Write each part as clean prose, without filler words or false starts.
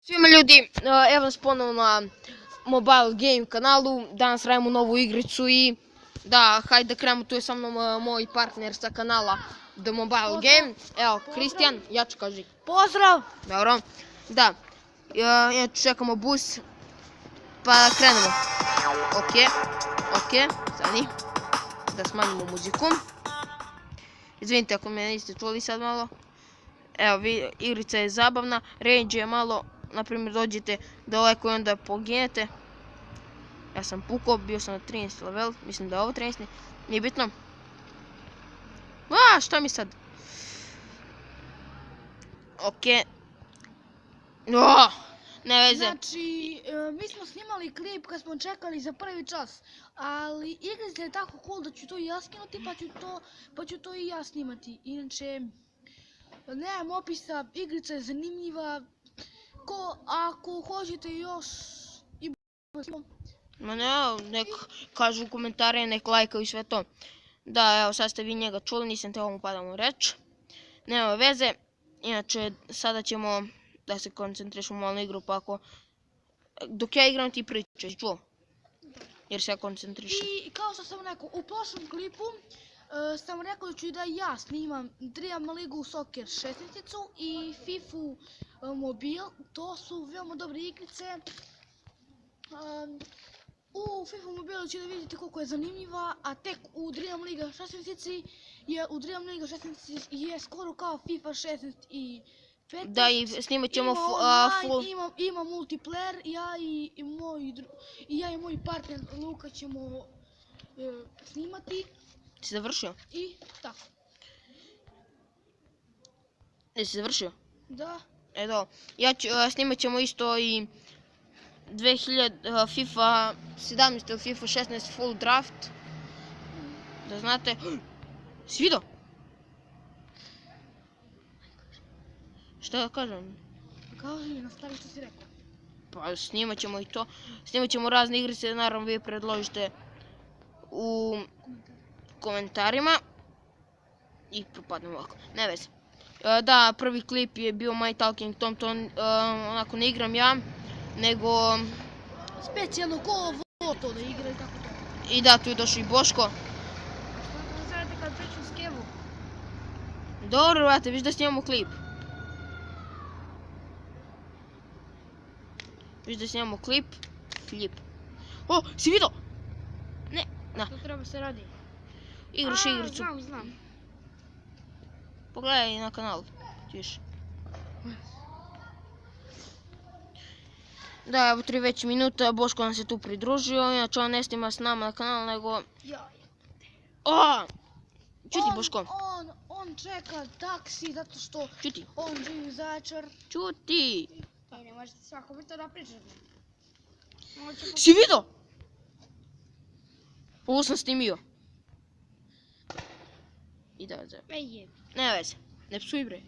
Svima ljudi, evo nas ponovno na Mobile Game kanalu. Danas radimo novu igricu i da, hajde da krenemo, tu je sa mnom moj partner sa kanala The Mobile Game. Evo, Kristijan, ja ću kaži. Pozdrav! Dobro, da, ja čekamo bus, pa da krenemo. Ok, stani, da smanjimo muziku. Izvinite ako me niste čuli sad malo. Evo, igrica je zabavna, range je malo, naprimjer dođete daleko i onda poginete. Ja sam pukao, bio sam na 13 level, mislim da je ovo 13, nije bitno. Šta mi sad? Ok. Ne veze. Znači, mi smo snimali klip kad smo čekali za prvi čas, ali igrica je tako cool da ću to i ja skinuti, pa ću to i ja snimati. Inače, nemam opisa, igrica je zanimljiva, ako hoćete još i Ma ne, nek kažu u komentare, nek lajkaju i sve to. Da, evo sad ste vi njega čuli, nisam teo mu padam u reč. Nema veze, inače sada ćemo da se koncentrišemo malo na igru, pa ako... Dok ja igram ti pričaš, čuo? Jer se ja koncentrišem. I kao što sam rekao, u prošlom klipu sam rekao da ću da ja snimam Dream Ligu Soccer 16 i FIFA Mobile, to su veoma dobre igrice. U FIFA Mobile ćete vidjeti koliko je zanimljiva, a tek u Dream Liga 16 je skoro kao FIFA 16 i 15. Da, i snimat ćemo full... Ima multiplayer, ja i moj partner Luka ćemo snimati. Si završio? I tako. Jesi završio? Da. Edo, snimat ćemo isto i 2000 FIFA 17 ili FIFA 16 full draft. Da znate. Si vidio? Šta da kažem? Kaži, nastavi što si rekao. Pa snimat ćemo i to. Snimat ćemo razne igrice, naravno vi predložite u komentarima. I propadnemo ovako, ne veze. Da, prvi klip je bio My Talking Tom, to onako ne igram ja, nego... Specijalno ko ovo to da igra i tako to. I da, tu je došao i Boško. Šta savjeti kad pričam s Kevu? Dobro, brate, viš da snimamo klip. Viš da snimamo klip. O, si vidio? Ne, na. To treba se radi. Igraš igricu. Znam. Pogledaj na kanal, ćeš. Da, evo 3 već minuta, Boško nam se tu pridružio, inače on ne snima s nama na kanal, nego... Čuti, Boško. On čeka taksi zato što Čuti. on živi Zaječar. Čuti. Ne možete svako biti da pričate. Si vidio? Ovo sam snimio. I da, ne veze, ne psuj bre.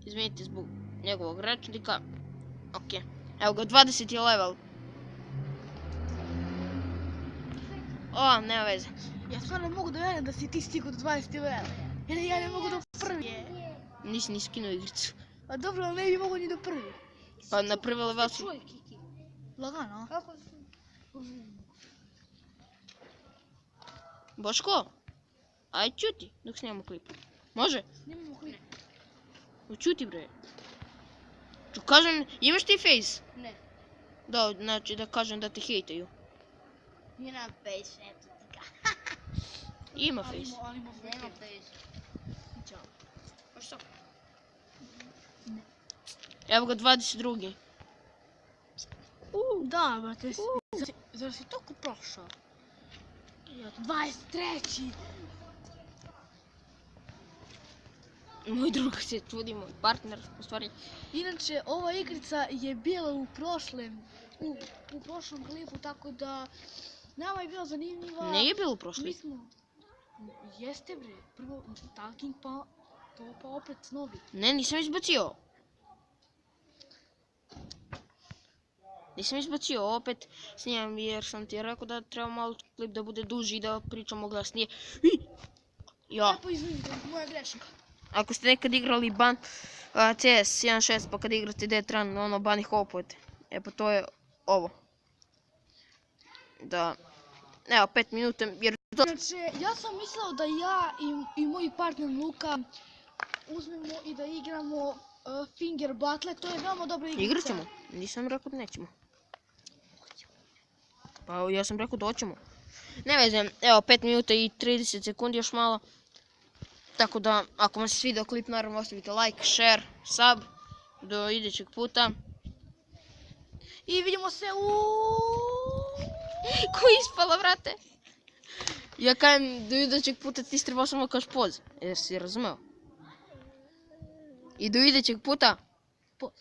Izvinite zbog njegovog rečnika. Ok, evo ga, 20 je level. Nema veze. Ja stvarno mogu da verujem da si ti stigao do 20 level. Jer ja ne mogu do prvi. Nisi ni skinuo igricu. A dobro, ali ne bi mogu ni do prvi. Pa na prvi level su... Lagano, a? Boško, aj čuti dok snimamo klip. Može? Snimamo klip. Čuti bre. Ču kažem, imaš ti face? Ne. Da, znači da kažem da te hejtaju. Nema face, eto ti ga. Ima face. Ali ima face. Ćao. Pa što? Evo ga 22. Da, brate, zar si toliko prošao? 23. Moj drug se čudi, moj partner, u stvari. Inače, ova igrica je bila u prošlom klipu, tako da nama je bila zanimljiva. Ne je bilo u prošlom. Jeste bre, prvo Talking pa opet novi. Ne, nisam izbacio. Nisam izbacio, opet snimam jer sam ti rekao da treba malo klip da bude duži i da pričamo glasnije. Ja. Lepo izvinite, moja greška. ako ste nekad igrali CS 1.6 pa kad igrate Death Run, ono bunny hopujete. E pa to je ovo. Da, evo 5 minuta jer to... Inače, ja sam mislio da ja i moj partner Luka uzmemo i da igramo Finger Battle, to je veoma dobra igrica. Igrat ćemo, nisam rekao da nećemo. Pa ja sam rekao da hoćemo. Ne vezem, evo 5 minuta i 30 sekundi još malo. Tako da, ako vam se svidio klip, naravno ostavite like, share, sub. Do idućeg puta. I vidimo se u... Ko ispala, vrate? Ja kajem do idućeg puta ti trebao samo kaš poz. Jesi razumeo? I do idućeg puta. Poz.